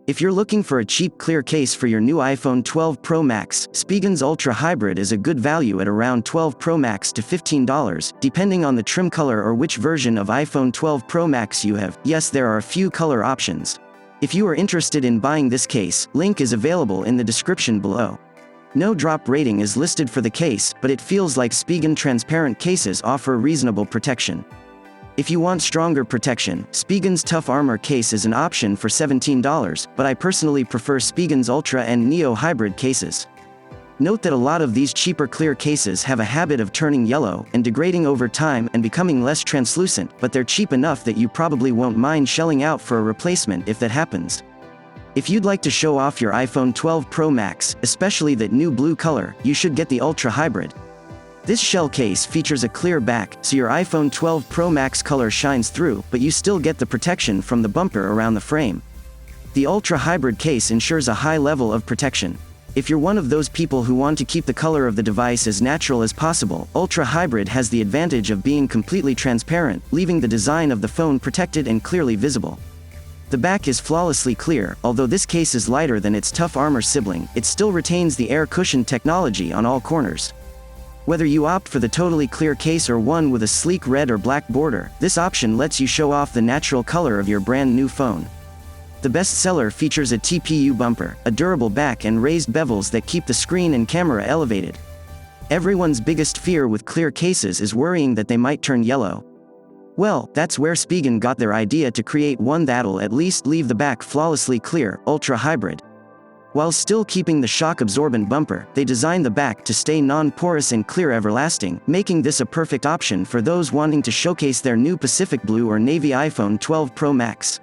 If you're looking for a cheap clear case for your new iPhone 12 Pro Max, Spigen's Ultra Hybrid is a good value at around 12 Pro Max to $15, depending on the trim color or which version of iPhone 12 Pro Max you have. Yes, there are a few color options. If you are interested in buying this case, link is available in the description below. No drop rating is listed for the case, but it feels like Spigen transparent cases offer reasonable protection. If you want stronger protection, Spigen's Tough Armor case is an option for $17, but I personally prefer Spigen's Ultra and Neo Hybrid cases. Note that a lot of these cheaper clear cases have a habit of turning yellow and degrading over time and becoming less translucent, but they're cheap enough that you probably won't mind shelling out for a replacement if that happens. If you'd like to show off your iPhone 12 Pro Max, especially that new blue color, you should get the Ultra Hybrid. This shell case features a clear back, so your iPhone 12 Pro Max color shines through, but you still get the protection from the bumper around the frame. The Ultra Hybrid case ensures a high level of protection. If you're one of those people who want to keep the color of the device as natural as possible, Ultra Hybrid has the advantage of being completely transparent, leaving the design of the phone protected and clearly visible. The back is flawlessly clear. Although this case is lighter than its Tough Armor sibling, it still retains the air cushion technology on all corners. Whether you opt for the totally clear case or one with a sleek red or black border, this option lets you show off the natural color of your brand new phone. The bestseller features a TPU bumper, a durable back and raised bevels that keep the screen and camera elevated. Everyone's biggest fear with clear cases is worrying that they might turn yellow. Well, that's where Spigen got their idea to create one that'll at least leave the back flawlessly clear, Ultra Hybrid. While still keeping the shock-absorbent bumper, they designed the back to stay non-porous and clear everlasting, making this a perfect option for those wanting to showcase their new Pacific Blue or Navy iPhone 12 Pro Max.